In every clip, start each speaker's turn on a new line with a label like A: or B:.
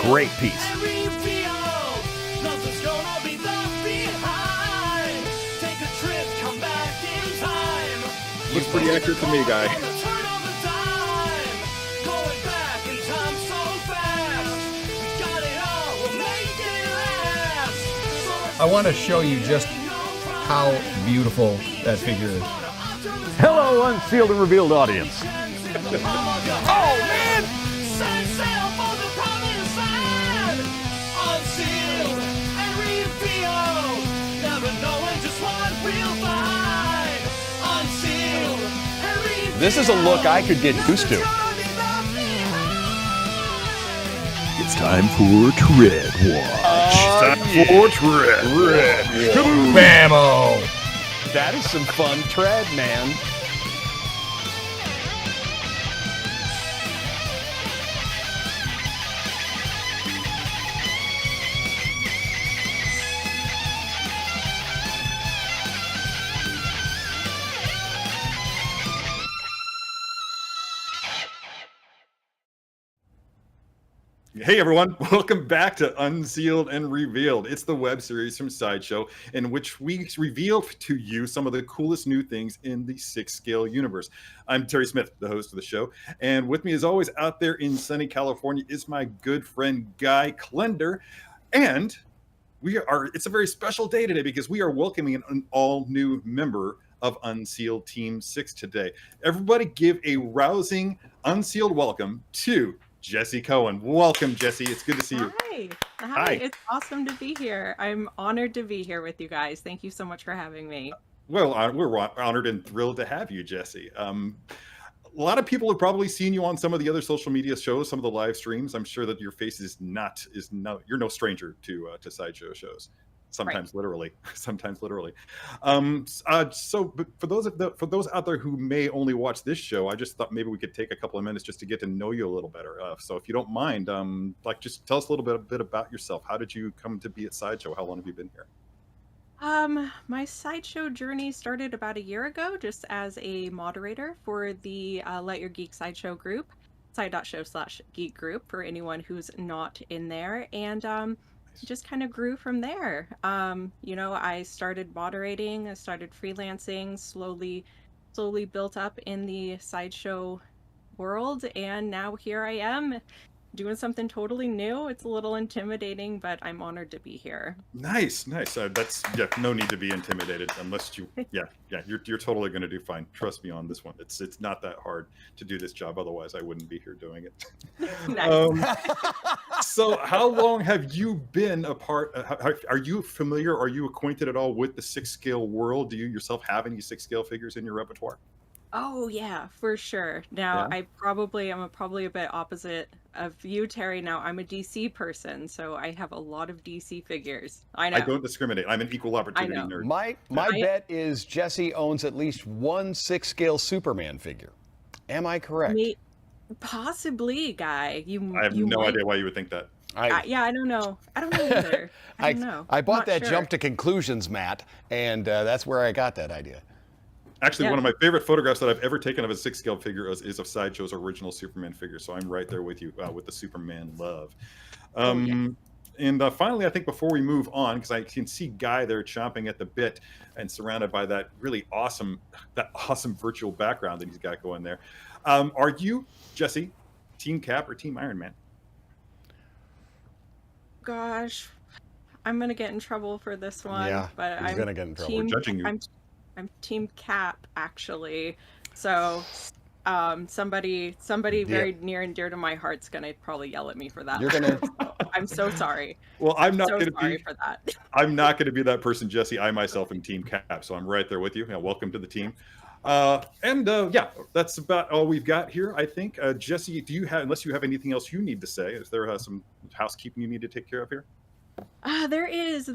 A: great piece.
B: Looks pretty accurate to me, Guy.
C: I want to show you just how beautiful that figure is.
A: Hello, Unsealed and Revealed audience.
C: Oh, man!
D: Unsealed and revealed, never knowing just what we'll find. Unsealed and revealed.
A: This is a look I could get used to.
E: It's time for Tread Watch.
A: For Tread.
C: Bammo!
A: That is some fun tread, man.
B: Hey everyone, welcome back to Unsealed and Revealed. It's the web series from Sideshow in which we reveal to you some of the coolest new things in the 6-scale universe. I'm Terry Smith, the host of the show, and with me as always out there in sunny California is my good friend Guy Klender. And it's a very special day today because we are welcoming an all-new member of Unsealed Team 6 today. Everybody give a rousing Unsealed welcome to Jesse Cohen. Welcome, Jesse. It's good to see you.
F: Hi. It's awesome to be here. I'm honored to be here with you guys. Thank you so much for having me.
B: Well, we're honored and thrilled to have you, Jesse. A lot of people have probably seen you on some of the other social media shows, some of the live streams. I'm sure that your face is not you're no stranger to Sideshow shows. Sometimes literally. So but for those out there who may only watch this show, I just thought maybe we could take a couple of minutes just to get to know you a little better. So if you don't mind, just tell us a little bit about yourself. How did you come to be at Sideshow? How long have you been here?
F: My Sideshow journey started about a year ago, just as a moderator for the Let Your Geek Sideshow group, side.show/geek group for anyone who's not in there, and just kind of grew from there. I started moderating, I started freelancing, slowly built up in the Sideshow world, and now here I am doing something totally new. It's a little intimidating, but I'm honored to be here.
B: Nice. That's no need to be intimidated unless you, you're totally going to do fine. Trust me on this one. It's not that hard to do this job. Otherwise, I wouldn't be here doing it. So, how long have you been a part? Are you familiar? Are you acquainted at all with the 6-scale world? Do you yourself have any 6-scale figures in your repertoire?
F: Oh yeah, for sure. Now
B: Yeah.
F: I'm probably a bit opposite of you, Terry. Now I'm a DC person, so I have a lot of DC figures. I know.
B: I don't discriminate. I'm an equal opportunity
F: know.
B: nerd.
A: My bet is Jesse owns at least one 6-scale Superman figure. Am I correct?
F: Possibly, Guy.
B: I have no idea why you would think that.
F: I don't know. I don't know either. I don't know.
A: I bought
F: Not
A: that
F: sure.
A: Jump to Conclusions mat, and that's where I got that idea.
B: Actually, one of my favorite photographs that I've ever taken of a 6-scale figure is of Sideshow's original Superman figure. So I'm right there with you with the Superman love. And finally, I think before we move on, because I can see Guy there chomping at the bit and surrounded by that really awesome virtual background that he's got going there. Are you, Jesse, Team Cap or Team Iron Man?
F: Gosh, I'm gonna get in trouble for this one.
A: Yeah,
F: but
A: he's gonna get in trouble.
B: We're judging you.
F: I'm Team Cap, actually. So, somebody very near and dear to my heart's gonna probably yell at me for that.
A: You're gonna.
F: I'm so sorry.
B: Well, I'm not
F: So
B: going to
F: sorry
B: be
F: for that.
B: I'm not going to be that person, Jesse. I myself am Team Cap, so I'm right there with you. Welcome to the team. That's about all we've got here, I think. Jesse, unless you have anything else you need to say, is there some housekeeping you need to take care of here?
F: There is,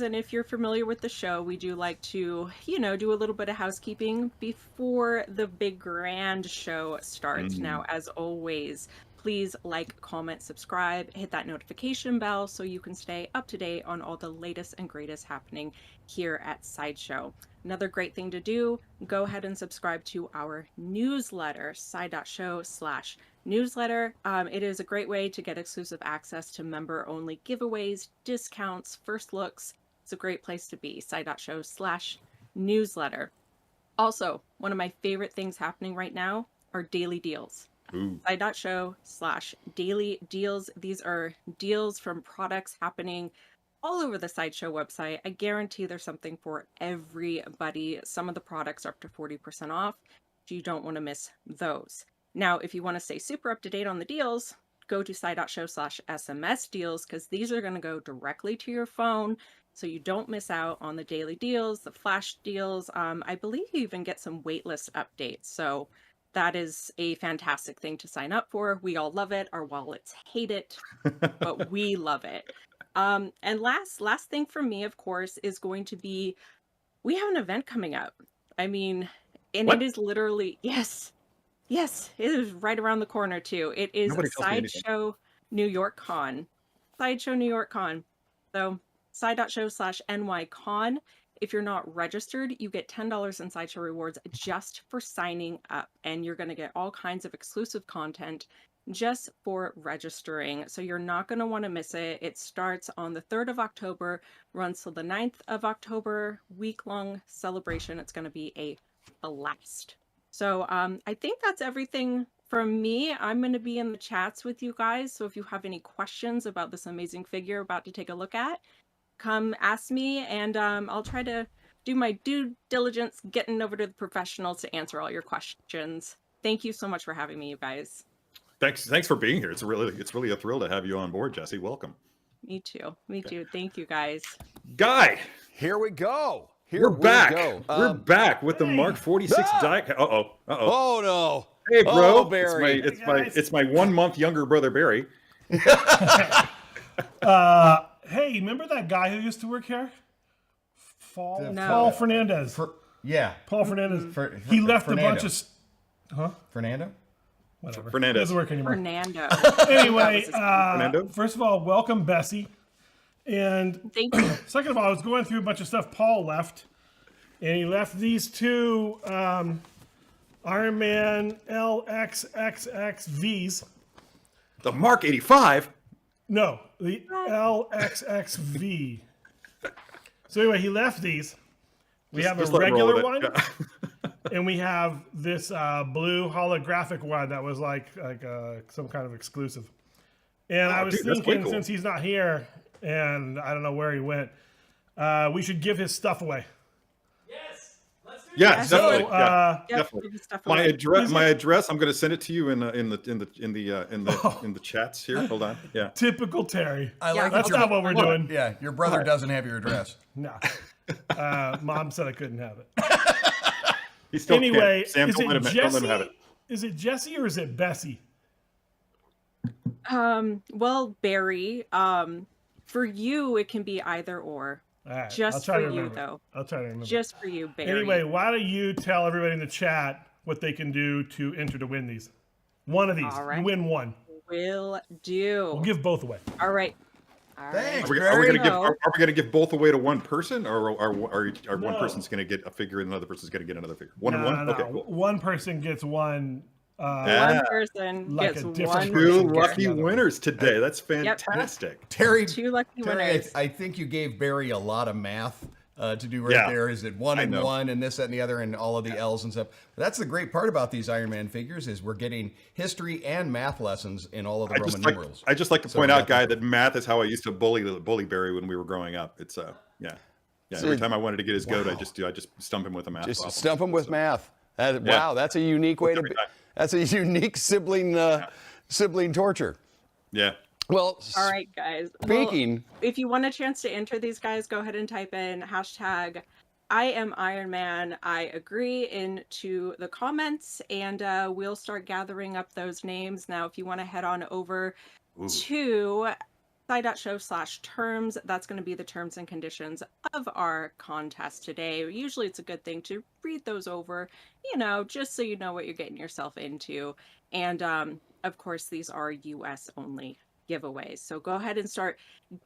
F: and if you're familiar with the show, we do like to, do a little bit of housekeeping before the big grand show starts. Now, as always, please like, comment, subscribe, hit that notification bell so you can stay up to date on all the latest and greatest happening here at Sideshow. Another great thing to do, go ahead and subscribe to our newsletter, side.show/ newsletter. It is a great way to get exclusive access to member-only giveaways, discounts, first looks. It's a great place to be. Side.show/newsletter. Also, one of my favorite things happening right now are daily deals.
B: Ooh.
F: Side.show/daily deals. These are deals from products happening all over the Sideshow website. I guarantee there's something for everybody. Some of the products are up to 40% off. So you don't want to miss those. Now, if you want to stay super up to date on the deals, go to side.show/SMS deals, because these are going to go directly to your phone. So you don't miss out on the daily deals, the flash deals. I believe you even get some waitlist updates. So that is a fantastic thing to sign up for. We all love it. Our wallets hate it, but we love it. And last thing for me, of course, is going to be, we have an event coming up. I mean, and
B: What?
F: it is literally, yes, it is right around the corner too. It is
B: Nobody tells me anything.
F: Sideshow New York Con. Sideshow New York Con. So side.show/NYCon. If you're not registered, you get $10 in Sideshow rewards just for signing up. And you're going to get all kinds of exclusive content just for registering. So you're not going to want to miss it. It starts on the 3rd of October, runs till the 9th of October, week-long celebration. It's going to be a blast. So I think that's everything from me. I'm going to be in the chats with you guys. So if you have any questions about this amazing figure about to take a look at, come ask me, and I'll try to do my due diligence getting over to the professionals to answer all your questions. Thank you so much for having me, you guys.
B: Thanks for being here. It's really a thrill to have you on board, Jesse. Welcome.
F: Me too. Thank you, guys.
B: Guy,
A: Here we go.
B: we're back. We're back with the Mark 46 die.
A: Oh no.
B: Hey, bro.
A: Oh, Barry.
B: It's my 1 month younger brother, Barry.
G: Hey, remember that guy who used to work here?
F: No.
G: Paul Fernandez.
C: Yeah.
G: Paul Fernandez. He left
C: Fernando.
G: a bunch of...
C: Fernando?
G: Whatever.
B: Fernandez.
G: Doesn't work anymore.
F: Fernando.
G: Anyway,
B: Fernando?
G: first of all, welcome, Bessie. And
F: Thank you.
G: second of all, I was going through a bunch of stuff Paul left. And he left these two Iron Man LXXXVs.
B: The Mark 85.
G: No, the LXXV. So anyway, he left these. We have a
B: Just let it roll
G: regular
B: with
G: one,
B: it.
G: and we have this blue holographic one that was like some kind of exclusive. And I was
B: dude, that's way
G: thinking,
B: cool.
G: since he's not here, and I don't know where he went, we should give his stuff away.
B: Yeah,
F: So,
B: definitely. Yeah,
F: Yep,
B: definitely.
F: give us stuff
B: My
F: away.
B: address. I'm going to send it to you in the chats here. Hold on. Yeah.
G: Typical Terry.
C: I
F: Yeah,
C: like
G: That's
C: your,
G: not what we're doing.
C: Yeah, your brother doesn't have your address.
G: No. Mom said I couldn't have it.
B: He still
G: Anyway,
B: can't. Sam,
G: is
B: don't let
G: it
B: him have
G: Jesse?
B: it.
G: Is it Jesse or is it Bessie?
F: Well, Barry, for you, it can be either or.
G: All right, I'll
F: Just
G: try
F: for
G: to
F: you,
G: remember.
F: though.
G: I'll try to remember.
F: Just for you, Barry.
G: Anyway, why don't you tell everybody in the chat what they can do to enter to win these? One of these.
F: All right.
G: You win one.
F: Will do.
G: We'll give both away.
F: All right.
C: Thanks,
B: Are we
C: Barry.
B: going to give both away to one person, or one
G: No.
B: person's going to get a figure and another person's going to get another figure? One and
G: No,
B: one.
G: no,
B: Okay,
G: no.
B: cool.
G: One person gets one.
B: Yeah.
F: One person
G: Like
F: gets
G: a
F: one.
G: different
B: Two
G: person gets
B: lucky
G: another one.
B: winners today. That's fantastic.
C: Terry,
F: Two lucky
C: Terry,
F: winners.
C: I think you gave Barry a lot of math to do right
B: Yeah.
C: there. Is it one
B: I
C: and
B: know.
C: one and this, that, and the other, and all of the L's and stuff? But that's the great part about these Iron Man figures is we're getting history and math lessons in all of the Roman numerals.
B: I just like to
C: So
B: point out,
C: that's
B: Guy,
C: great.
B: that math is how I used to bully Barry when we were growing up. It's yeah. Every time I wanted to get his goat, I just stump him with a math.
A: Just
B: problem.
A: stump them with math.
B: Yeah.
A: Wow, that's a unique way to
B: Every
A: be.
B: time.
A: That's a unique sibling torture.
B: Yeah.
A: Well,
F: All right, guys.
A: speaking.
F: Well, if you want a chance to enter these guys, go ahead and type in hashtag I am Iron Man, I agree into the comments, and we'll start gathering up those names. Now, if you want to head on over to side.show/terms, that's going to be the terms and conditions of our contest today. Usually it's a good thing to read those over, just so you know what you're getting yourself into. And of course, these are US only giveaways. So go ahead and start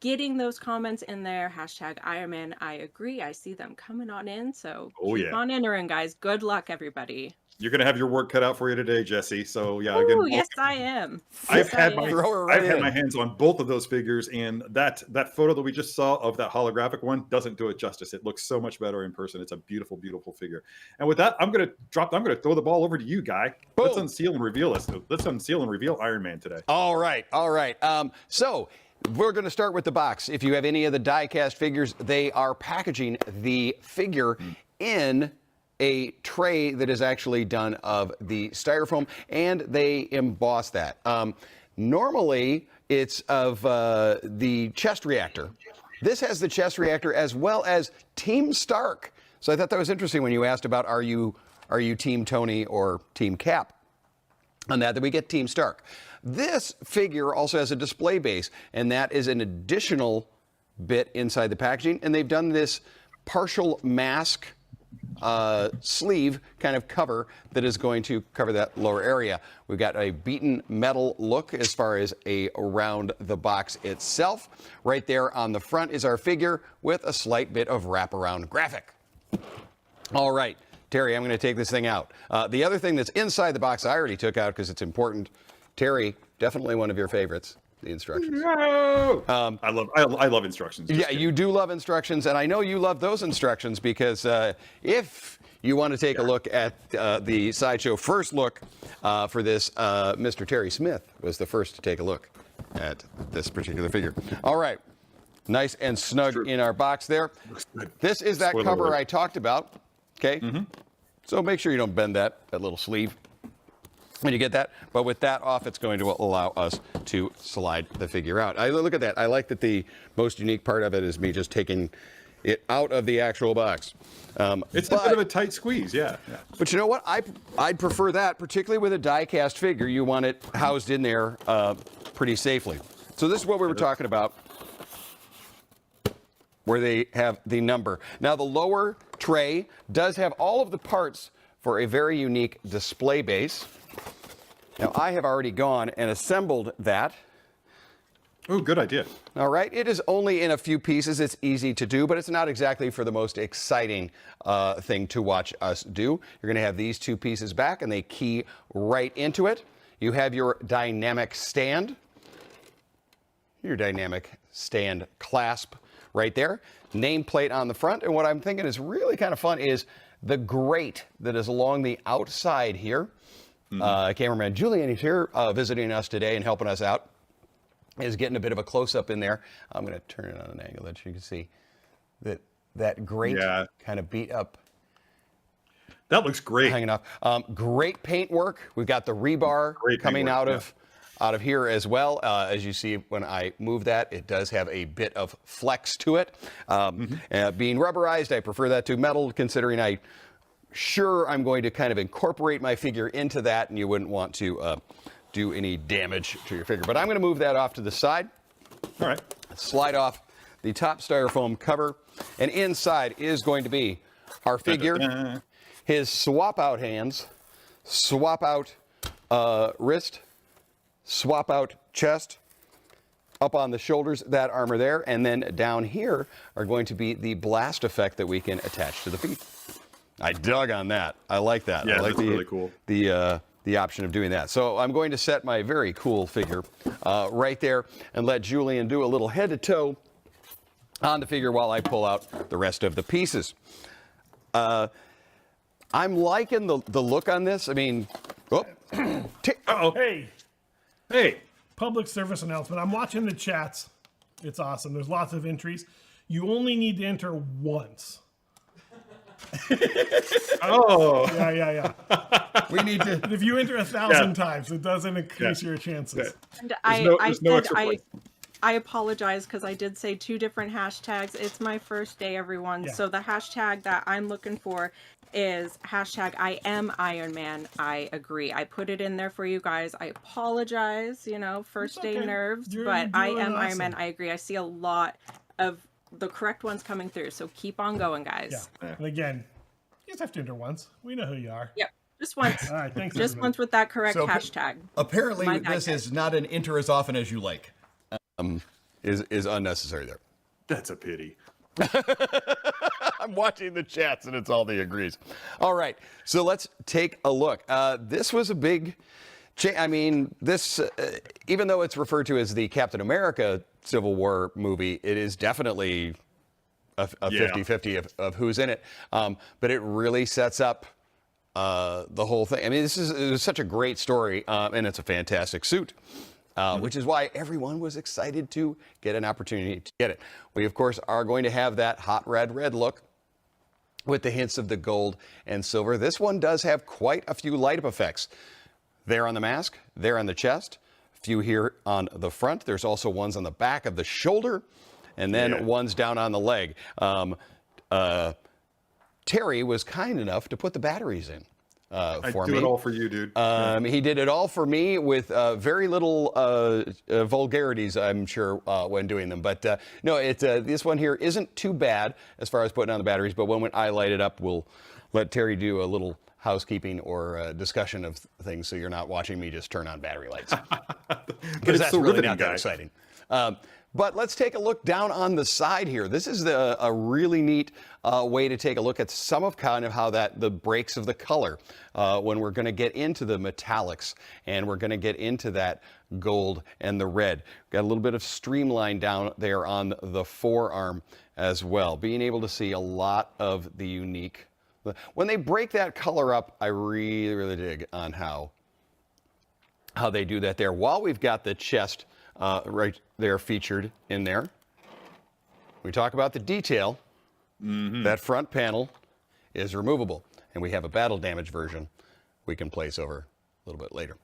F: getting those comments in there. Hashtag Iron Man, I agree. I see them coming on in. So keep on entering, guys. Good luck, everybody.
B: You're going to have your work cut out for you today, Jesse. So yeah,
F: Ooh,
B: again,
F: yes, I am.
B: I've
F: Yes, I
B: had
F: am.
B: my
A: Throw her right
B: I've had
A: in.
B: my hands on both of those figures, and that photo that we just saw of that holographic one doesn't do it justice. It looks so much better in person. It's a beautiful, beautiful figure. And with that, I'm gonna throw the ball over to you, Guy. Let's
A: Boom.
B: unseal and reveal this. Let's unseal and reveal Iron Man today.
A: All right. So we're going to start with the box. If you have any of the diecast figures, they are packaging the figure in a tray that is actually done of the styrofoam, and they emboss that. Normally, it's of the chest reactor. This has the chest reactor as well as Team Stark. So I thought that was interesting when you asked about are you Team Tony or Team Cap? On that we get Team Stark. This figure also has a display base, and that is an additional bit inside the packaging. And they've done this partial mask sleeve kind of cover that is going to cover that lower area. We've got a beaten metal look as far as around the box itself. Right there on the front is our figure with a slight bit of wraparound graphic. All right, Terry, I'm going to take this thing out. The other thing that's inside the box I already took out because it's important. Terry, definitely one of your favorites. The instructions.
B: No! I love instructions. Just
A: Yeah,
B: kidding.
A: you do love instructions, and I know you love those instructions because if you want to take a look at the Sideshow first look for this, Mr. Terry Smith was the first to take a look at this particular figure. All right, nice and snug in our box there. This is that
B: Spoiler
A: cover
B: alert.
A: I talked about, okay? So make sure you don't bend that little sleeve when you get that, but with that off, it's going to allow us to slide the figure out. Look at that. I like that the most unique part of it is me just taking it out of the actual box.
B: It's a bit of a tight squeeze, yeah.
A: But you know what? I'd prefer that, particularly with a die-cast figure. You want it housed in there pretty safely. So this is what we were talking about, where they have the number. Now, the lower tray does have all of the parts for a very unique display base. Now, I have already gone and assembled that.
B: Oh, good idea.
A: All right, it is only in a few pieces. It's easy to do, but it's not exactly for the most exciting thing to watch us do. You're going to have these two pieces back, and they key right into it. You have your dynamic stand, clasp right there, nameplate on the front, and what I'm thinking is really kind of fun is the grate that is along the outside here. Cameraman Julian is here visiting us today and helping us out. Is getting a bit of a close-up in there. I'm going to turn it on an angle that you can see that grate kind of beat up.
B: That looks great.
A: Hanging off. Great paint work. We've got the rebar coming out of here as well. As you see, when I move that, it does have a bit of flex to it. Being rubberized, I prefer that to metal, considering I'm going to kind of incorporate my figure into that, and you wouldn't want to do any damage to your figure. But I'm going to move that off to the side.
B: All right.
A: Slide off the top styrofoam cover, and inside is going to be our figure, his swap out hands, swap out wrist, swap out chest, up on the shoulders, that armor there, and then down here are going to be the blast effect that we can attach to the feet. I dug on that. I like that.
B: Yeah,
A: I like
B: that's really cool.
A: The option of doing that. So I'm going to set my very cool figure right there and let Julian do a little head to toe on the figure while I pull out the rest of the pieces. I'm liking the look on this. I mean,
G: Hey, public service announcement. I'm watching the chats. It's awesome. There's lots of entries. You only need to enter once.
B: Oh.
G: Yeah.
C: We need to.
G: If you enter 1,000 times, it doesn't increase your chances.
F: And
B: There's no extra point.
F: I apologize because I did say 2 different hashtags. It's my first day, everyone.
G: Yeah.
F: So the hashtag that I'm looking for is hashtag I am Iron Man. I agree. I put it in there for you guys. I apologize, first day nerves, but I am Iron Man. I agree. I see a lot of the correct ones coming through. So keep on going, guys.
G: Yeah. And again, you just have to enter once. We know who you are.
F: Yep. Just once.
G: All right. Thanks.
F: Just
G: everybody.
F: once with that correct
C: So,
F: hashtag.
C: Apparently,
F: My
C: this
F: diecast.
C: is not an enter as often as you like.
A: is unnecessary there.
B: That's a pity.
A: I'm watching the chats and it's all the agrees. All right, so let's take a look. This was a big change. I mean, this, even though it's referred to as the Captain America Civil War movie, it is definitely a 50-50 of who's in it. But it really sets up the whole thing. I mean, it was such a great story, and it's a fantastic suit. Which is why everyone was excited to get an opportunity to get it. We, of course, are going to have that hot red look with the hints of the gold and silver. This one does have quite a few light-up effects. There on the mask, there on the chest, a few here on the front. There's also ones on the back of the shoulder, and then ones down on the leg. Terry was kind enough to put the batteries in. For me.
B: I do it all for you, dude.
A: He did it all for me with very little vulgarities, I'm sure, when doing them. But no, this one here isn't too bad as far as putting on the batteries. But when I light it up, we'll let Terry do a little housekeeping or discussion of things, so you're not watching me just turn on battery lights. Because that's
B: so
A: really
B: riveting,
A: not that
B: guys.
A: exciting. But let's take a look down on the side here. This is a really neat way to take a look at some of kind of how the breaks of the color when we're going to get into the metallics and we're going to get into that gold and the red. Got a little bit of streamline down there on the forearm as well. Being able to see a lot of the unique. When they break that color up, I really, really dig on how they do that there. While we've got the chest right there featured in there. We talk about the detail. That front panel is removable, and we have a battle damage version we can place over a little bit later.